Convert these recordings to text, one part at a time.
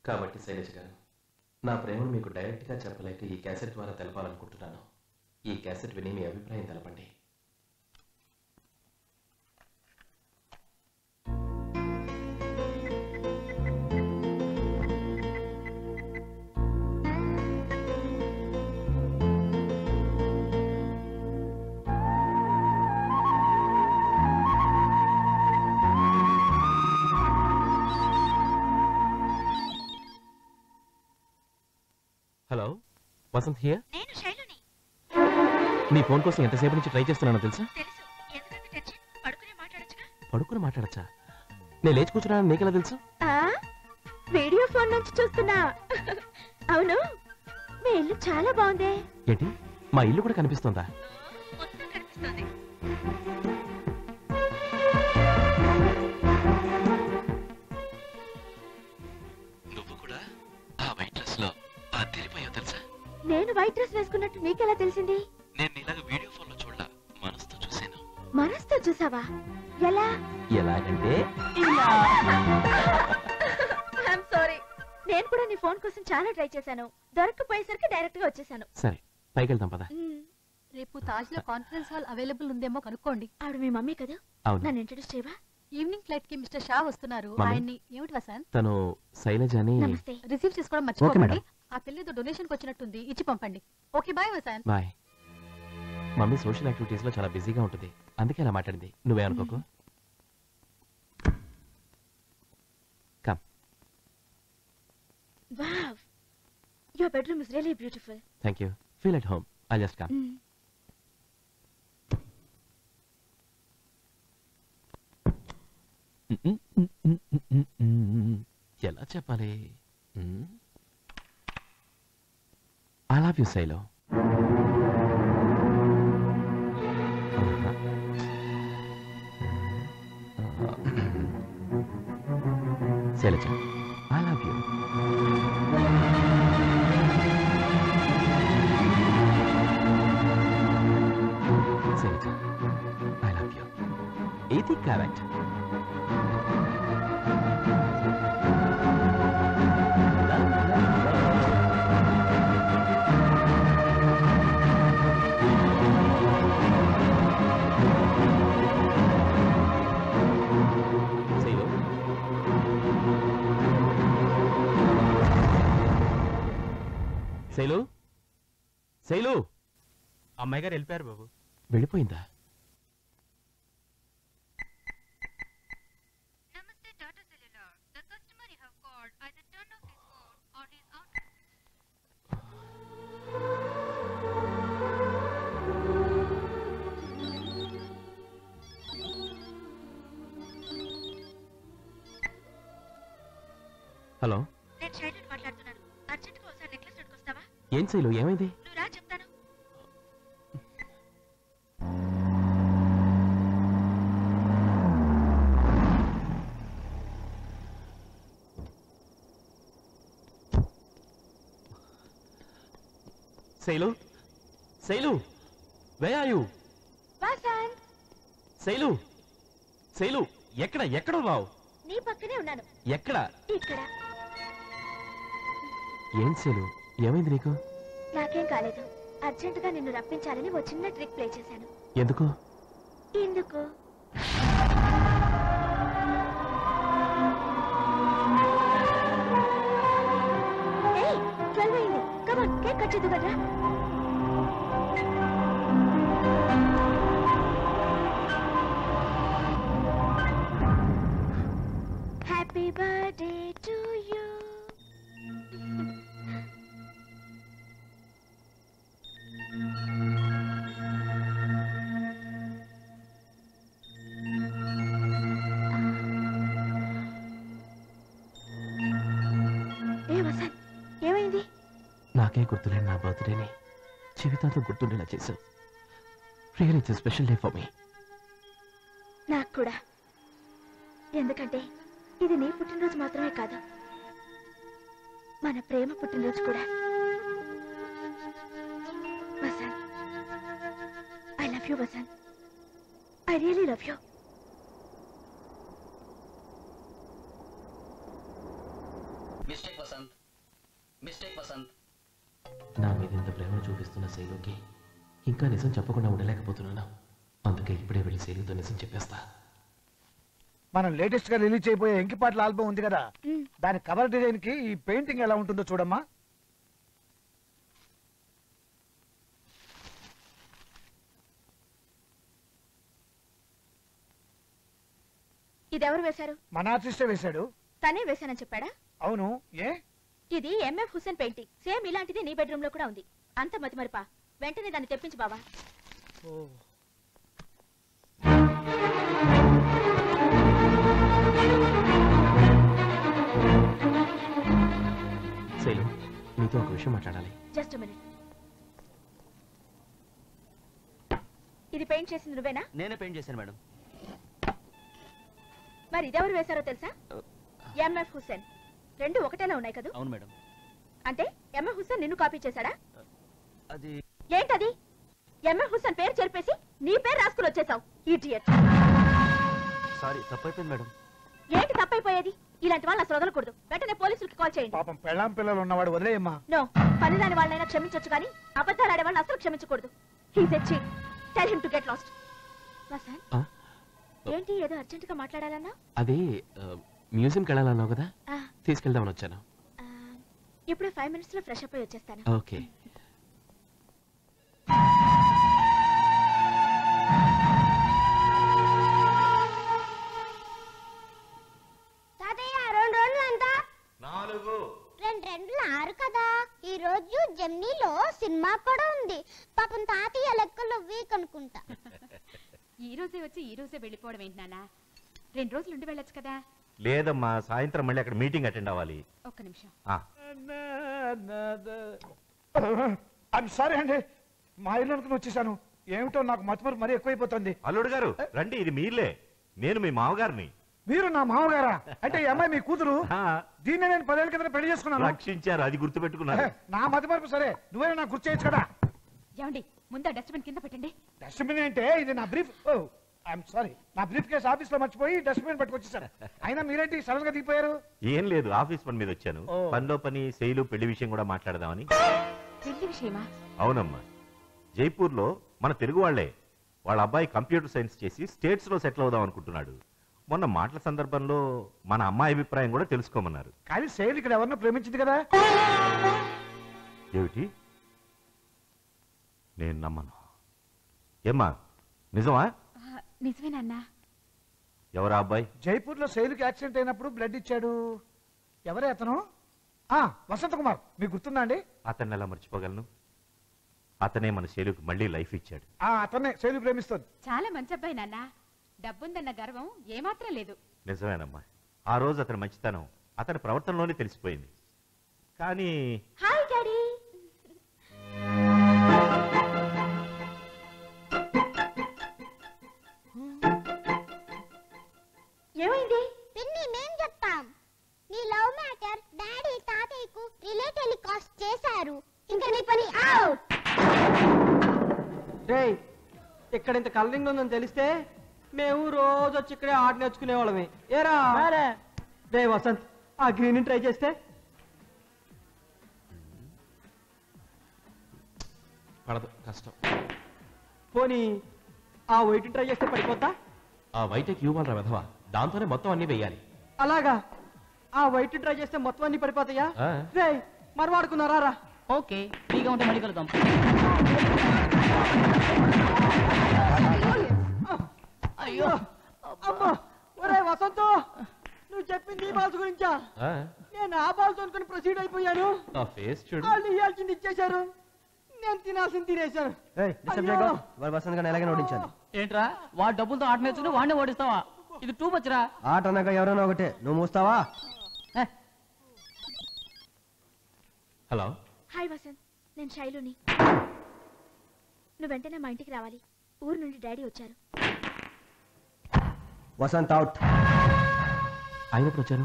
కాబట్టి శైలజ గారు, నా ప్రేమను మీకు డైరెక్ట్గా చెప్పలేక ఈ క్యాసెట్ ద్వారా తెలపాలనుకుంటున్నాను. ఈ క్యాసెట్ విని మీ అభిప్రాయం తెలపండి. Hello, Vasant here. నేను శైలుని. నీ ఫోన్ కోసం ఎంతసేపు నుంచి ట్రై చేస్తున్నానో తెలుసా? తెలుసు. ఎందుకంత టెన్షన్? పడుకునే మాట్లాడొచ్చుగా. పడుకుని మాట్లాడచ్చా? నేను లేచి కూర్చున్నాను నీకెలా తెలుసు? వీడియో ఫోన్ నుంచి చూస్తున్నా. అవును, మీ ఇల్లు చాలా బాగుంది. ఏంటి, మా ఇల్లు కూడా కనిపిస్తుందా? మొత్తం కనిపిస్తుంది. నువ్వు కూడా ఆ వైట్ డ్రెస్ లో అదిరిపోయావు తెలుసా? నేను వైట్ డ్రెస్ వేసుకున్నట్టు నీకెలా తెలిసింది? నేను ఇలాగ వీడియో ఫోన్ లో చూడలా, మనసుతో చూశాను. మనసుతో చూసావా? ఎలా? ఎలాగంటే ఐఎమ్ సారీ. నేను కూడా నీ ఫోన్ కోసం చాలా ట్రై చేశాను. దొరకకపోయేసరికి డైరెక్ట్ గా వచ్చేసాను. సరే, పైకి వెళ్తాం పద. రేపు తాజ్ లో కాన్ఫరెన్స్ హాల్ అవైలబుల్ ఉందేమో కనుక్కోండి. ఆవిడ మీ మమ్మీ కదా? అవును. నన్ను ఇంట్రడ్యూస్ చేయవా? ఈవినింగ్ ఫ్లైట్ కి మిస్టర్ షా వస్తున్నారు. మమ్మీ? ఆయన్ని ఏమిటి వసంత్? తను శైలజ అని. నమస్తే. రిసీవ్ చేసుకోవడం ఓకే మర్చిపోకండి. మేడం. ఆ పిల్లేదో డొనేషన్ కి వచ్చినట్టుంది, ఇచ్చి పంపండి. Okay bye Vasant. Bye. Mummy social activities లో చాలా బిజీగా ఉంటుంది, అందుకే అలా మాట్లాడింది. నువ్వేమనుకోకు. Come. Wow, your bedroom is really beautiful. Thank you. Feel at home. I'll just come. ఎలా చెప్పాలి? I love you Shailu. Shailaja, I love you. Shailaja, I love you. ఇది కరెక్ట్. శైలు, శైలు. అమ్మాయి గారు వెళ్ళిపోయారు బాబు. వెళ్ళిపోయిందా? నమస్తే Tata cellular. The customer you have called either turn off his phone are his out. Hello. నేను శైలుని మాట్లాడుతున్నాను. అర్జెంట్ గా ఒకసారి నెక్లెస్ అడుకొస్తావా? ఏం శైలు, ఏమైంది? నువ్వు రా, చెప్తాను. Shailu, Shailu, where are you? Vasant, Shailu, Shailu, ఎక్కడ ఎక్కడున్నావు? నీ పక్కనే ఉన్నాను. ఎక్కడ? ఇక్కడ. ఏం శైలు, ఏమైంది నీకు? నాకేం కాలేదు. అర్జెంటుగా నిన్ను రప్పించాలని ఓ చిన్న ట్రిక్ ప్లే చేశాను. ఎందుకు? ఎందుకు? ఏయ్, 12 అయింది. కమ్ ఆన్, కేక్ కట్ చేద్దు కదా. Happy birthday to you. నాకే గుర్తులేని నా బర్త్డేని జీవితాంతం గుర్తుండేలా చేశావు. Really it's a special day for me. నాకు కూడా. ఎందుకంటే ఇది నీ పుట్టినరోజు మాత్రమే కాదు, మన ప్రేమ పుట్టినరోజు కూడా. Vasant, I love you Vasant. I really love you. Mistake Vasant mistake Vasant. నా మీద ఇంత ప్రేమను చూపిస్తున్న శైలుకి ఇంకా నిజం చెప్పకుండా ఉండలేకపోతున్నాను. అందుకే ఇప్పుడే వెళ్ళి శైలుతో నిజం చెప్పేస్తా. మనం లేటెస్ట్ గా రిలీజ్ అయిపోయే ఎంకిపాట్ల ఆల్బమ్ ఉంది కదా, దాని కవర్ డిజైన్ కి ఈ పెయింటింగ్ ఎలా ఉంటుందో చూడమ్మా. ఇదెవరు వేశారు? మన ఆర్టిస్టే వేశాడు. తనే వేశానని చెప్పాడా? అవును. ఏ ఇది ఎంఎఫ్ హుస్సేన్ పెయింటింగ్. సేమ్ ఇలాంటిది నీ బెడ్రూమ్ లో కూడా ఉంది. అంత మతిమరిపా? వెంటనే దాన్ని తెప్పించు బావా. శైలు, నీతో ఒక విషయం మాట్లాడాలి. Just minute. ఇది పెయింట్ చేసింది నువ్వేనా? నేనే పెయింట్ చేశాను మేడం. మరి ఇదెవరు వేశారో తెలుసా? ఎంఎఫ్ హుస్సేన్. రెండు ఒకటేలా ఉన్నాయి కదా? అవును మేడం. అంటే ఎంఎఫ్ హుస్సేన్ నిన్ను కాపీ చేశాడా? అది ఏంటది? ఎంఎఫ్ హుస్సేన్ పేరు చెరిపేసి నీ పేరు రాసుకుని వచ్చేసావు. ఇడియట్. సారీ, తప్పైపోయింది మేడం. ఏంటి తప్పైపోయేది? ఇలాంటి వాళ్ళని అసలు వదలకూడదు. వెంటనే పోలీసులకి కాల్ చేయండి. పాపం పెళ్ళాం పిల్లలు ఉన్నవాడు వదిలేయమ్మా. నో, పనిదాని వాళ్ళైనా క్షమించొచ్చు కానీ అబద్ధాలు ఆడే వాళ్ళని అసలు క్షమించకూడదు. He's a cheat. Tell him to get lost. Vasant, ఏంటి ఏదో అర్జెంట్ గా మాట్లాడాలన్నా? అది మ్యూజియంకి వెళ్ళాలన్నావు కదా, తీసుకెళ్దామని వచ్చాను. ఇప్పుడే 5 minutes లో ఫ్రెష్ అప్ అయి వచ్చేస్తాను. ఓకే. తాతయ్య 2 రోజులు ఎంత? 4. 2 2 6 కదా. ఈ రోజు జెమ్నీలో సినిమా కూడా ఉంది. పాపం తాతయ్య లెక్కలు వీక్ అనుకుంటా. ఈ రోజే వచ్చి ఈ రోజే వెళ్ళిపోవడం ఏంటి నాన్న? 2 రోజులు ఉండి వెళ్ళొచ్చు కదా. లేదమ్మా, సాయంత్రం మళ్ళీ అక్కడ మీటింగ్ అటెండ్ అవ్వాలి. ఒక్క నిమిషం. ఐఎమ్ సారీ అండి, మా ఇల్లు అనుకుని వచ్చేసాను. ఏమిటో నాకు మతిమరుపు మరీ ఎక్కువైపోతుంది. అల్లుడు గారు రండి, ఇది మీర్లే. నేను మీ మామగారిని. మీరు నా మామగారా? అంటే ఈ అమ్మాయి మీ కూతురు? ఆ, దీన్ని నేను 10 ఏళ్ల కింద పెళ్లి చేసుకున్నాను. రక్షించారు, అది గుర్తు పెట్టుకున్నారు. నా మతిమరుపు సరే, నువ్వే నాకు గుర్తు చేయొచ్చు కదా. ఏమండి, ముందు డస్ట్బిన్ కింద పెట్టండి. డస్ట్బిన్ అంటే ఇది నా బ్రీఫ్. ఐఎమ్ సారీ, నా బ్రీఫ్ కేసు ఆఫీస్ లో మర్చిపోయి డస్ట్బిన్ పట్టుకొచ్చేసాను. అయినా మీరేంటి సడన్ గా దిగిపోయారు? ఏం లేదు, ఆఫీస్ పని మీద వచ్చాను. ఓ. పనిలో పని శైలు పెళ్లి విషయం కూడా మాట్లాడదామని. పెళ్లి విషయమా? అవునమ్మా, జైపూర్ లో మన తెలుగు వాళ్లే. వాళ్ళ అబ్బాయి కంప్యూటర్ సైన్స్ చేసి స్టేట్స్ లో సెటిల్ అవుదాం అనుకుంటున్నాడు. మొన్న మాటల సందర్భంలో మన అమ్మాయి అభిప్రాయం కూడా తెలుసుకోమన్నారు. కానీ శైలి ఇక్కడ ఎవరినో ప్రేమించింది కదా. ఏమిటి? నేను నమ్మను. ఏమ్మా, నిజమా? నిజమేనన్నా. ఎవరా అబ్బాయి? జైపూర్ లో శైలికి యాక్సిడెంట్ అయినప్పుడు బ్లడ్ ఇచ్చాడు. ఎవరే అతను? వసంత కుమార్, మీకు గుర్తుందా అండి? అతన్ని ఎలా మర్చిపోగలను? అతనే మన శైలుకి మళ్ళీ లైఫ్ ఇచ్చాడు. అతన్నే శైలి ప్రేమిస్తుంది. చాలా మంచి అబ్బాయి నాన్న. డబ్బుందన్న గర్వం ఏమాత్రం లేదు. నిజమేనమ్మా, ఆ రోజు అతని మంచితనం అతని ప్రవర్తనలోనే తెలిసిపోయింది. కానీ హాయ్ డాడీ. ఏమైంది? పిన్ని మేం చెప్తాం. నీ లవ్ మ్యాటర్ డాడీ తాతయ్యకు రిలే టెలికాస్ట్ చేశారు. ఇంకా నీ పని అవుట్. ఇక్కడ ఇంత కలరింగ్ ఉందని తెలిస్తే మేము రోజు వచ్చి ఇక్కడే ఆట నేర్చుకునే వాళ్ళమే. ఏరా రే వసంత్, ఆ గ్రీన్ ట్రై చేస్తే పడదు, కష్టం. పోనీ ఆ వైట్ ట్రై చేస్తే పడిపోతా? ఆ వైట్ క్యూ వాళ్ళ వెధవా, దాంతోనే మొత్తం అన్ని వెయ్యాలి. అలాగా? ఆ వైట్ ట్రై చేస్తే మొత్తం అన్ని పడిపోతాయా? ఆ. రే మరి వాడుకున్నారా? రా. ఓకే, ఫ్రీగా ఉంటే మళ్ళీ కలుద్దాం. అయ్యో అమ్మా, ఒరే వసంత్, నువ్వు చెప్పింది ఈ బాల్స్ గురించా? ఆ, నేను ఆ బాల్స్ అనుకుని ప్రొసీడ్ అయిపోయాను. నా ఫేస్ చూడు. వాళ్ళు ఇవ్వాల్సింది ఇచ్చేశారు, నేను తినాల్సింది తినేశాను. వసంత్ గారిని ఎలాగైనా ఓడించాలి. ఏంట్రా, వాడి డబ్బులతో ఆట నేర్చుకుని వాడిని ఓడిస్తావా? ఇది టూ బచ్చరా. ఆట అన్నాక ఎవరైనా ఒకటే, నువ్వు మూస్తావా? హలో. హాయ్ వసంత్, నేను శైలుని. నువ్వు వెంటనే మా ఇంటికి రావాలి. ఊరు నుండి డాడీ వచ్చారు. వసంత్ అవుట్. ఆయన ఎప్పుడు వచ్చారు?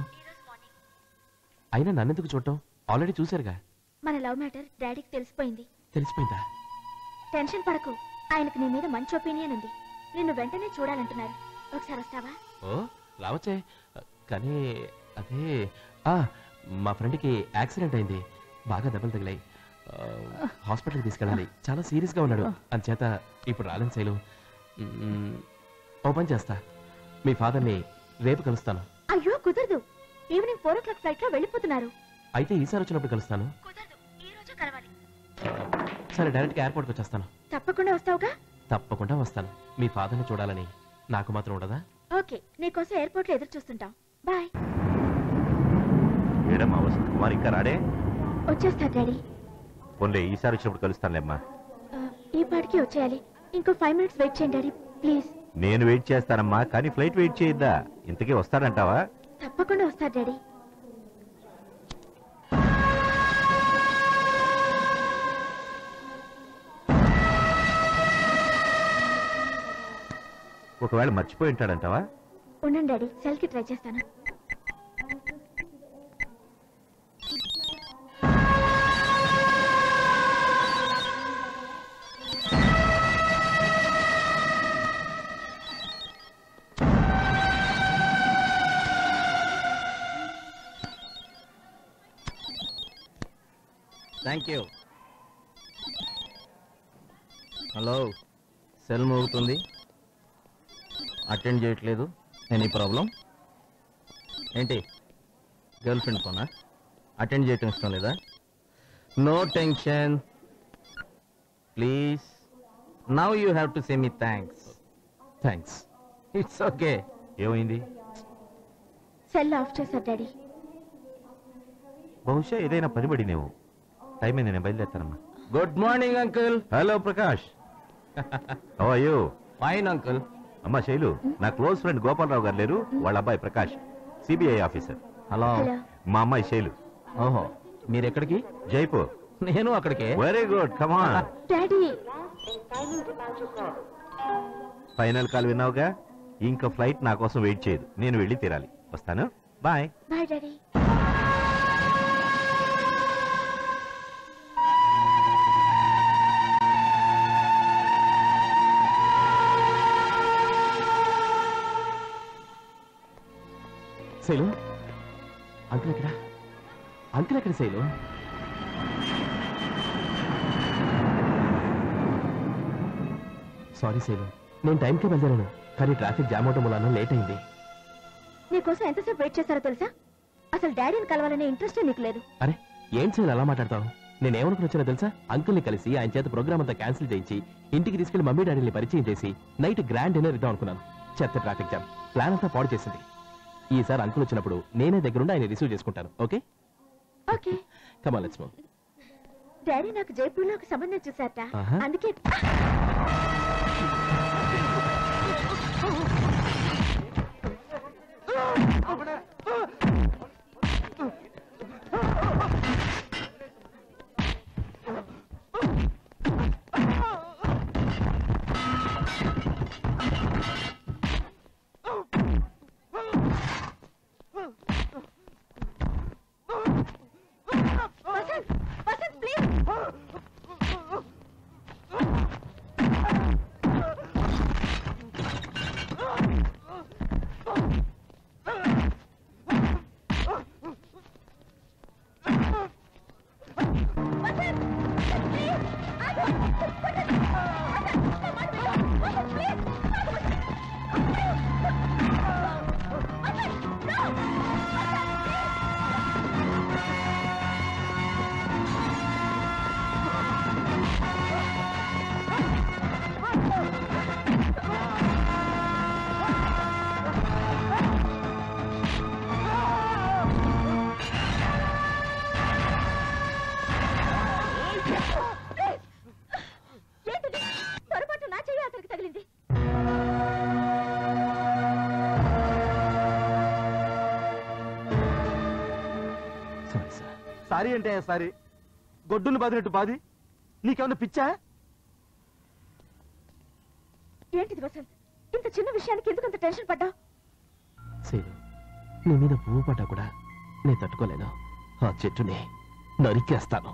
అయినా నన్నెందుకు చూడటం? ఆల్రెడీ చూశారుగా. మన లవ్ మ్యాటర్ డాడీకి తెలిసిపోయింది. తెలిసిపోయిందా? టెన్షన్ పడకు, ఆయనకు నీ మీద మంచి ఒపీనియన్ ఉంది. నిన్ను వెంటనే చూడాలంటున్నారు. ఒకసారి వస్తావా? ఓ రావచ్చే, కానీ అదే మా ఫ్రెండ్కి యాక్సిడెంట్ అయింది, బాగా దెబ్బలు తగిలాయి, హాస్పిటల్కి తీసుకెళ్ళాలి, చాలా సీరియస్గా ఉన్నాడు, అందుచేత ఇప్పుడు రాలేను శైలు. ఓ పని చేస్తా, మీ ఫాదర్ని రేపు కలుస్తాను. అయ్యో కుదరదు, ఈవినింగ్ 4 o'clock ఫ్లైట్ లో వెళ్ళిపోతున్నారు. అయితే ఈసారి వచ్చినప్పుడు కలుస్తాను. కుదరదు, ఈ రోజు కలవాలి. సరే, డైరెక్ట్గా ఎయిర్పోర్ట్కి వచ్చేస్తాను. తప్పకుండా వస్తావుగా? తప్పకుండా వస్తాను. మీ ఫాదర్ని చూడాలని నాకు మాత్రం ఉండదా? ఓకే, నీకోసం ఎయిర్పోర్ట్ లో ఎదురు చూస్తుంటాం. బాయ్. ఏడమ్మా వసంత్ కుమార్ ఇంకా రాడే? వచ్చేస్తా డాడీ. పోన్లే, ఈసారి వచ్చినప్పుడు కలుస్తానులేమ్మా. ఈ పాటికి వచ్చేయాలి. ఇంకో 5 minutes వెయిట్ చేయండి డాడీ ప్లీజ్. నేను వెయిట్ చేస్తానమ్మా, కానీ ఫ్లైట్ వెయిట్ చేయొద్దా? ఇంతకీ వస్తాడంటావా? తప్పకుండా వస్తా డాడీ. ఒకవేళ మర్చిపోయి ఉంటాడంటావా? ఉండండి డాడీ, సెల్ కి ట్రై చేస్తాను. Thank you. హలో, సెల్ మోగుతుంది, అటెండ్ చేయట్లేదు. Any problem? ఏంటి గర్ల్ ఫ్రెండ్ ఫోనా? అటెండ్ చేయటం ఇష్టం లేదా? No tension please. Now you have to say me thanks. Thanks. It's okay. ఏమైంది? సెల్ ఆఫ్ చేశారు డాడీ. బహుశా ఏదైనా పనిపడినేమో. టైం అయింది, నేను బయలుదేరుతానమ్మా. Good morning uncle. Hello Prakash. How are you? Fine uncle. అమ్మా శైలు, నా క్లోజ్ ఫ్రెండ్ గోపాలరావు గారు లేరు, వాళ్ళ అబ్బాయి ప్రకాష్, సిబిఐ ఆఫీసర్. హలో. మా అమ్మాయి శైలు. ఓహో, మీరు ఎక్కడికి? జైపూర్. నేను అక్కడికే. Very good, come on. Daddy, final call విన్నావుగా, ఇంకా ఫ్లైట్ నా కోసం వెయిట్ చేయదు, నేను వెళ్ళి తీరాలి. వస్తాను, bye. Bye daddy. Shailu, uncle ఎక్కడ? అంకుల్ ఎక్కడ శైలు? సారీ శైలు, నేను టైంకి బయలుదేరాను, కానీ ట్రాఫిక్ జామ్ అవడం వల్ల లేట్ అయింది. నీకోసం ఎంతసేపు వెయిట్ చేస్తారో తెలుసా? అసలు డాడీని కలవాలనే ఇంట్రెస్టే నీకు లేదు. అరే ఏం శైలు అలా మాట్లాడతావు? నేనేమనుకుని వచ్చానో తెలుసా? అంకుల్ని కలిసి ఆయన చేత ప్రోగ్రామ్ అంతా క్యాన్సిల్ చేయించి ఇంటికి తీసుకెళ్లి మమ్మీ డాడీని పరిచయం చేసి నైట్ గ్రాండ్ డిన్నర్ ఇద్దాం అనుకున్నాను. చెత్త ట్రాఫిక్ జామ్ ప్లాన్ అంతా పాడు చేసింది. ఈసారి అంకుల్ వచ్చినప్పుడు నేనే దగ్గరుండి ఆయన రిసీవ్ చేసుకుంటాను. Okay okay, come on let's move. Daddy నాకు జైపూర్ లో ఒక సంబంధం చూసారట, అందుకే. సారీ అంటే సారీ, గొడ్డును బాదినట్టు బాది. నీకేమన్నా పిచ్చా? ఏంటిది వసంత్, ఇంత చిన్న విషయానికి ఎందుకంత టెన్షన్ పడ్డా? శైలు, నీ మీద పువ్వు పడ్డా కూడా నేను తట్టుకోలేను. ఆ చెట్టుని నరికేస్తాను.